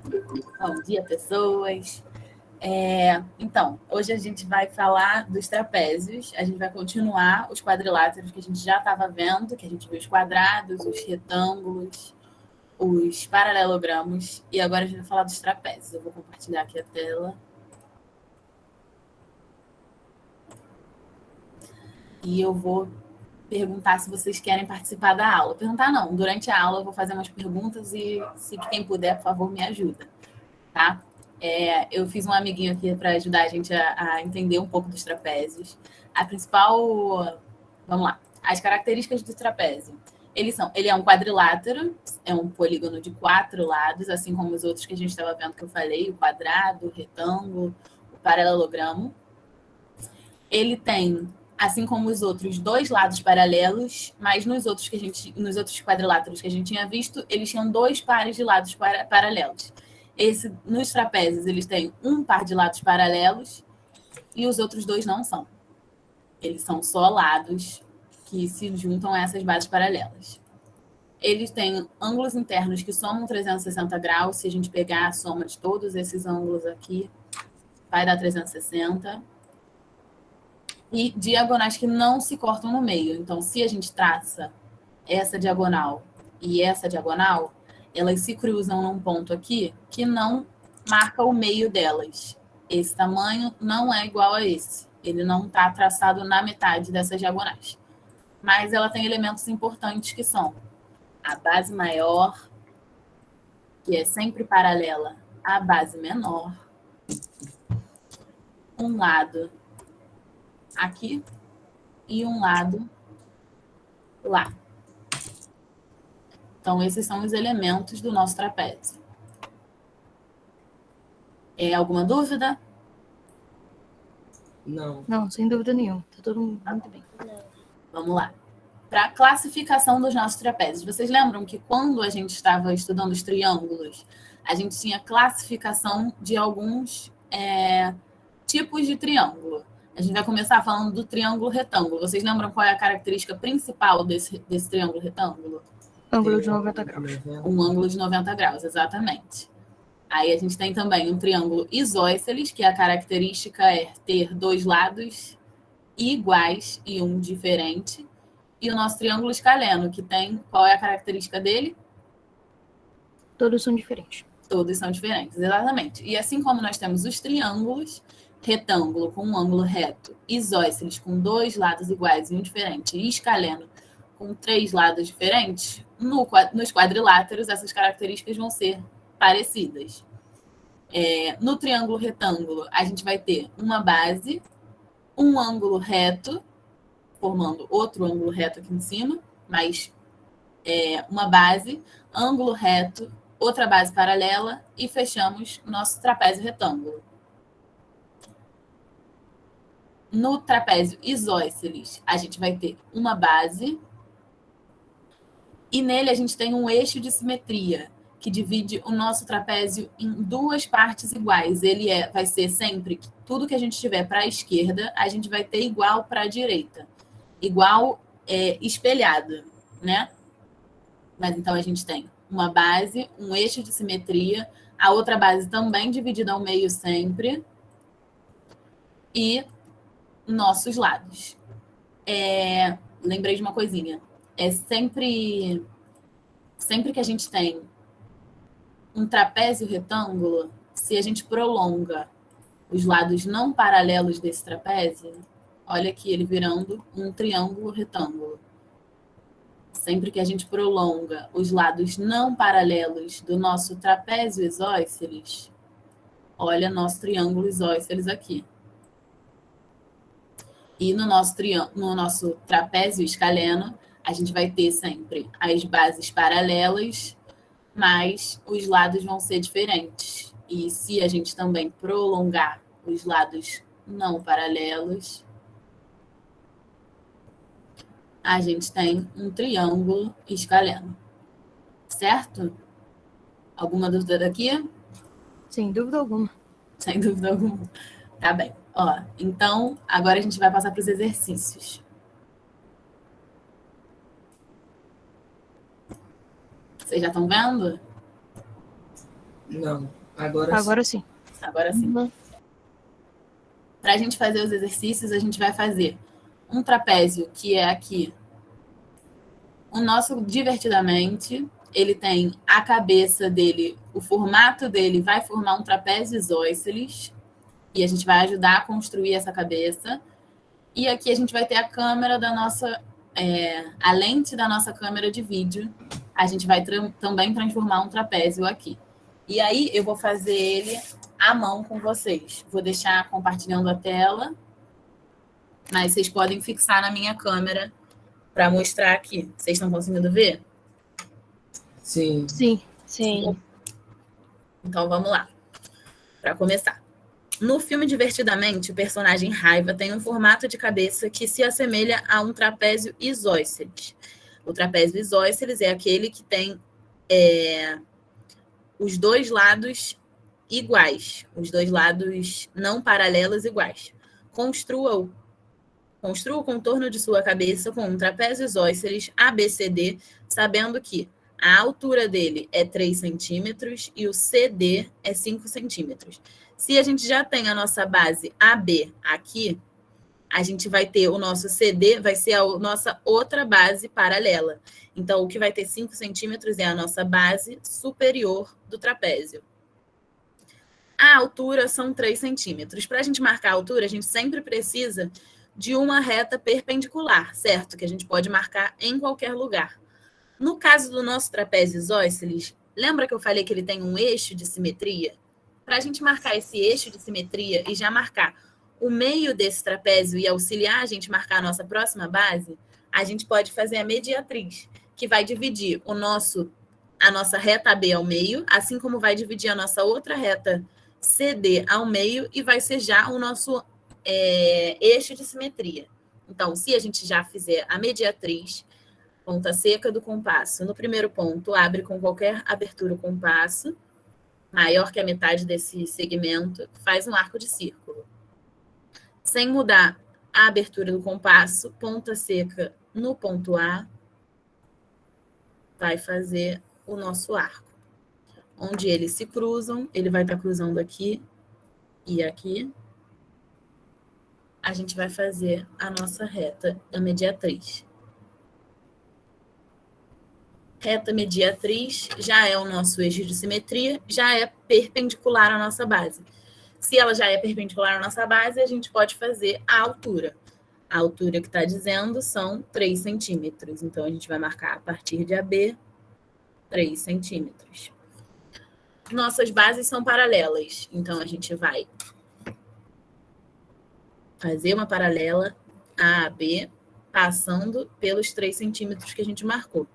Bom dia, pessoas. Então, hoje a gente vai falar dos trapézios. A gente vai continuar os quadriláteros que a gente já estava vendo, que a gente viu os quadrados, os retângulos, os paralelogramos. E agora a gente vai falar dos trapézios. Eu vou compartilhar aqui a tela. E eu vou perguntar se vocês querem participar da aula. Perguntar não, durante a aula eu vou fazer umas perguntas e se quem puder, por favor, me ajuda, tá? Eu fiz um amiguinho aqui para ajudar a gente a entender um pouco dos trapézios. A principal, vamos lá, as características do trapézio. Ele é um quadrilátero, é um polígono de 4 lados, assim como os outros que a gente estava vendo que eu falei, o quadrado, o retângulo, o paralelogramo. Ele tem, assim como os outros, 2 lados paralelos, mas nos outros quadriláteros que a gente tinha visto, eles tinham 2 pares de lados paralelos. Nos trapézios, eles têm um par de lados paralelos e os outros 2 não são. Eles são só lados que se juntam a essas bases paralelas. Eles têm ângulos internos que somam 360 graus. Se a gente pegar a soma de todos esses ângulos aqui, vai dar 360. E diagonais que não se cortam no meio. Então, se a gente traça essa diagonal e essa diagonal, elas se cruzam num ponto aqui que não marca o meio delas. Esse tamanho não é igual a esse. Ele não está traçado na metade dessas diagonais. Mas ela tem elementos importantes que são a base maior, que é sempre paralela à base menor, um lado aqui e um lado lá. Então, esses são os elementos do nosso trapézio. Alguma dúvida? Não, sem dúvida nenhuma. Está tudo muito bem. Vamos lá. Para a classificação dos nossos trapézios. Vocês lembram que quando a gente estava estudando os triângulos, a gente tinha classificação de alguns tipos de triângulo. A gente vai começar falando do triângulo retângulo. Vocês lembram qual é a característica principal desse triângulo retângulo? Ângulo de 90 graus. Um ângulo de 90 graus, exatamente. Aí a gente tem também um triângulo isósceles, que a característica é ter 2 lados iguais e um diferente. E o nosso triângulo escaleno, que tem... Qual é a característica dele? Todos são diferentes. Todos são diferentes, exatamente. E assim como nós temos os triângulos, retângulo com um ângulo reto, isósceles com 2 lados iguais e um diferente, e escaleno com 3 lados diferentes, nos quadriláteros essas características vão ser parecidas. No triângulo retângulo, a gente vai ter uma base, um ângulo reto, formando outro ângulo reto aqui em cima, mas uma base, ângulo reto, outra base paralela e fechamos nosso trapézio retângulo. No trapézio isósceles, a gente vai ter uma base e nele a gente tem um eixo de simetria que divide o nosso trapézio em 2 partes iguais. Ele vai ser sempre que tudo que a gente tiver para a esquerda, a gente vai ter igual para a direita. Igual espelhado, né? Mas então a gente tem uma base, um eixo de simetria, a outra base também dividida ao meio sempre, e nossos lados. Lembrei de uma coisinha. Sempre que a gente tem um trapézio retângulo, se a gente prolonga os lados não paralelos desse trapézio, olha aqui ele virando um triângulo retângulo. Sempre que a gente prolonga os lados não paralelos do nosso trapézio isósceles, olha nosso triângulo isósceles aqui. E no nosso trapézio escaleno, a gente vai ter sempre as bases paralelas, mas os lados vão ser diferentes. E se a gente também prolongar os lados não paralelos, a gente tem um triângulo escaleno. Certo? Alguma dúvida daqui? Sem dúvida alguma. Sem dúvida alguma. Tá bem. Então, agora a gente vai passar para os exercícios. Vocês já estão vendo? Não. Agora Agora sim. Agora sim. Para a gente fazer os exercícios, a gente vai fazer um trapézio, que é aqui. O nosso Divertidamente, ele tem a cabeça dele, o formato dele vai formar um trapézio isósceles, e a gente vai ajudar a construir essa cabeça. E aqui a gente vai ter a câmera da nossa, a lente da nossa câmera de vídeo. A gente vai também transformar um trapézio aqui. E aí eu vou fazer ele à mão com vocês. Vou deixar compartilhando a tela, mas vocês podem fixar na minha câmera para mostrar aqui. Vocês estão conseguindo ver? sim. Sim. Sim. Então vamos lá. Para começar. No filme Divertidamente, o personagem Raiva tem um formato de cabeça que se assemelha a um trapézio isósceles. O trapézio isósceles é aquele que tem os dois lados iguais, os dois lados não paralelos iguais. Construa o contorno de sua cabeça com um trapézio isósceles ABCD, sabendo que a altura dele é 3 centímetros e o CD é 5 centímetros. Se a gente já tem a nossa base AB aqui, a gente vai ter o nosso CD, vai ser a nossa outra base paralela. Então, o que vai ter 5 centímetros é a nossa base superior do trapézio. A altura são 3 centímetros. Para a gente marcar a altura, a gente sempre precisa de uma reta perpendicular, certo? Que a gente pode marcar em qualquer lugar. No caso do nosso trapézio isósceles, lembra que eu falei que ele tem um eixo de simetria? Para a gente marcar esse eixo de simetria e já marcar o meio desse trapézio e auxiliar a gente marcar a nossa próxima base, a gente pode fazer a mediatriz, que vai dividir a nossa reta AB ao meio, assim como vai dividir a nossa outra reta CD ao meio e vai ser já o nosso eixo de simetria. Então, se a gente já fizer a mediatriz, ponta seca do compasso, no primeiro ponto, abre com qualquer abertura o compasso, maior que a metade desse segmento, faz um arco de círculo. Sem mudar a abertura do compasso, ponta seca no ponto A, vai fazer o nosso arco. Onde eles se cruzam, ele vai estar cruzando aqui e aqui. A gente vai fazer a nossa reta da mediatriz. Reta mediatriz já é o nosso eixo de simetria, já é perpendicular à nossa base. Se ela já é perpendicular à nossa base, a gente pode fazer a altura. A altura que está dizendo são 3 centímetros. Então, a gente vai marcar a partir de AB 3 centímetros. Nossas bases são paralelas. Então, a gente vai fazer uma paralela a AB, passando pelos 3 centímetros que a gente marcou.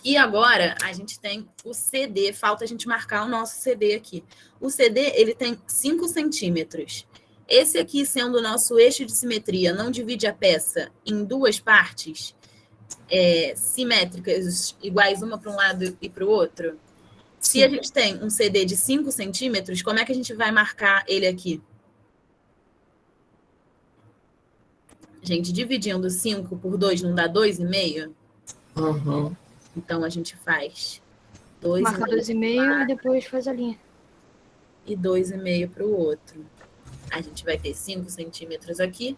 E agora, a gente tem o CD, falta a gente marcar o nosso CD aqui. O CD, ele tem 5 centímetros. Esse aqui, sendo o nosso eixo de simetria, não divide a peça em duas partes simétricas, iguais uma para um lado e para o outro? Se a gente tem um CD de 5 centímetros, como é que a gente vai marcar ele aqui? Gente, dividindo 5 por 2 não dá 2,5? Uhum. Então, a gente faz 2,5. Marca 2,5 e depois faz a linha. E 2,5 para o outro. A gente vai ter 5 centímetros aqui.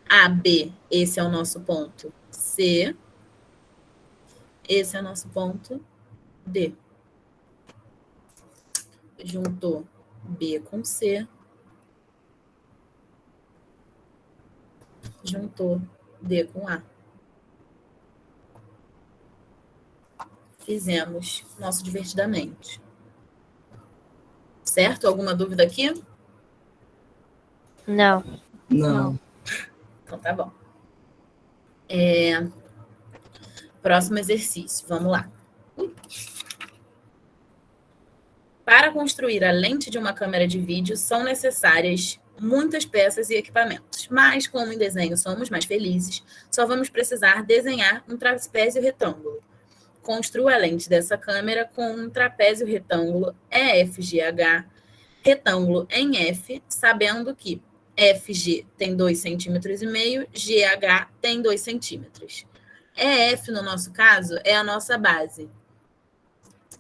AB, esse é o nosso ponto C. Esse é o nosso ponto D. Juntou B com C. Juntou D com A. Fizemos nosso Divertidamente. Certo? Alguma dúvida aqui? Não. Não. Então tá bom. Próximo exercício, vamos lá. Para construir a lente de uma câmera de vídeo, são necessárias muitas peças e equipamentos. Mas, como em desenho somos mais felizes, só vamos precisar desenhar um trapézio retângulo. Construa a lente dessa câmera com um trapézio retângulo EFGH, retângulo em F, sabendo que FG tem 2,5 centímetros, GH tem 2 centímetros. EF, no nosso caso, é a nossa base.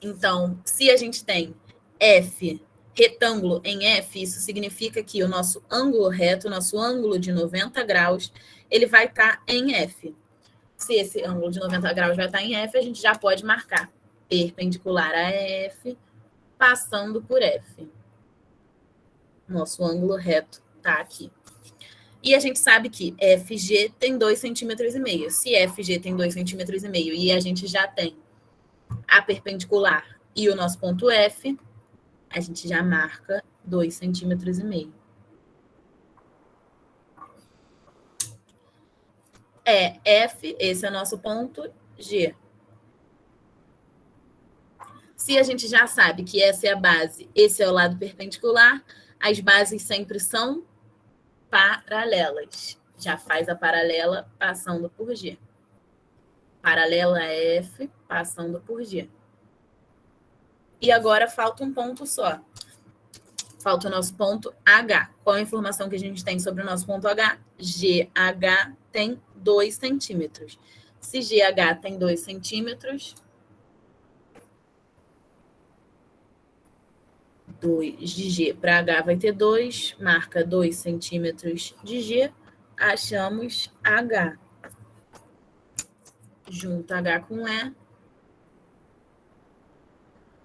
Então, se a gente tem F, retângulo em F, isso significa que o nosso ângulo reto, o nosso ângulo de 90 graus, ele vai estar em F. Se esse ângulo de 90 graus vai estar em F, a gente já pode marcar perpendicular a F, passando por F. Nosso ângulo reto está aqui. E a gente sabe que FG tem 2,5 cm. Se FG tem 2,5 cm e a gente já tem a perpendicular e o nosso ponto F, a gente já marca 2,5 cm. F, esse é o nosso ponto G. Se a gente já sabe que essa é a base, esse é o lado perpendicular, as bases sempre são paralelas. Já faz a paralela passando por G. Paralela a F, passando por G. E agora falta um ponto só. Falta o nosso ponto H. Qual a informação que a gente tem sobre o nosso ponto H? GH tem 2 centímetros. Se GH tem 2 centímetros, 2 de G para H vai ter 2, marca 2 centímetros de G, achamos H. Junta H com E.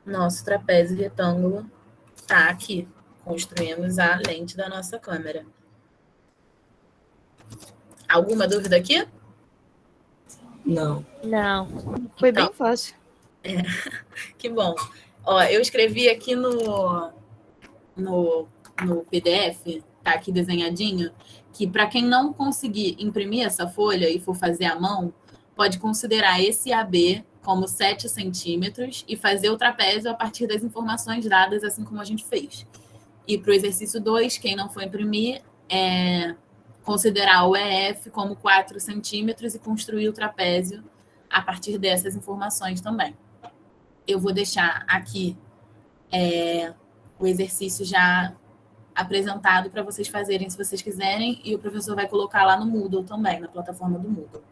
Nosso trapézio retângulo está aqui. Construímos a lente da nossa câmera. Alguma dúvida aqui? Não. Não. Foi Então, bem fácil. Que bom. Ó, eu escrevi aqui no PDF, tá aqui desenhadinho, que para quem não conseguir imprimir essa folha e for fazer à mão, pode considerar esse AB como 7 centímetros e fazer o trapézio a partir das informações dadas, assim como a gente fez. E para o exercício 2, quem não for imprimir, considerar o EF como 4 centímetros e construir o trapézio a partir dessas informações também. Eu vou deixar aqui o exercício já apresentado para vocês fazerem, se vocês quiserem, e o professor vai colocar lá no Moodle também, na plataforma do Moodle.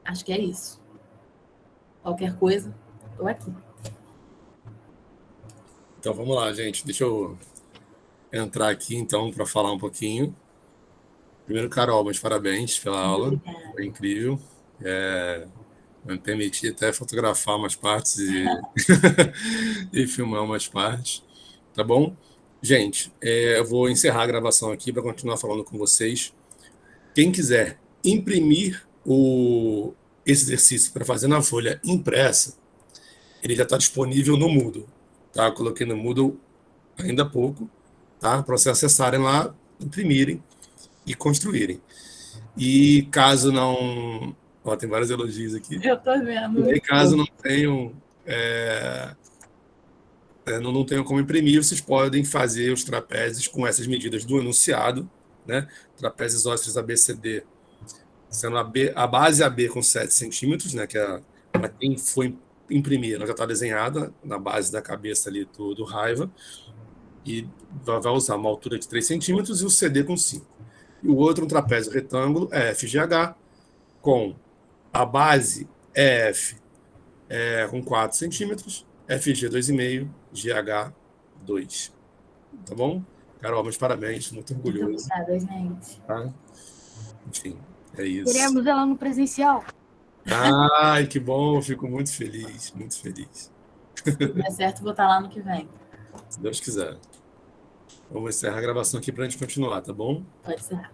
Acho que é isso. Qualquer coisa, estou aqui. Então, vamos lá, gente. Deixa eu entrar aqui, então, para falar um pouquinho. Primeiro, Carol, meus parabéns pela aula. Obrigada. Foi incrível. Me permiti até fotografar umas partes e filmar umas partes. Tá bom? Gente, eu vou encerrar a gravação aqui para continuar falando com vocês. Quem quiser imprimir esse exercício para fazer na folha impressa, ele já está disponível no Moodle. Tá? Eu coloquei no Moodle ainda há pouco, tá? Para vocês acessarem lá, imprimirem e construírem. E caso não... Ó, tem vários elogios aqui. Eu tô vendo. E aí, caso não tenham... não tenham como imprimir, vocês podem fazer os trapézios com essas medidas do enunciado, né? Trapézios isósceles ABCD, sendo a base AB com 7 centímetros, né? Que para quem foi imprimir, ela já está desenhada na base da cabeça ali do Raiva, e vai usar uma altura de 3 centímetros e o CD com 5. E o outro, um trapézio retângulo, é FGH, com a base EF com 4 centímetros, FG 2,5, GH 2. Tá bom? Carol, meus parabéns, muito orgulhoso. Muito obrigada, gente. Tá? Enfim, é isso. Queremos ela no presencial. Ai, que bom, fico muito feliz, muito feliz. Se der certo, vou estar lá no que vem. Se Deus quiser. Vamos encerrar a gravação aqui para a gente continuar, tá bom? Pode ser.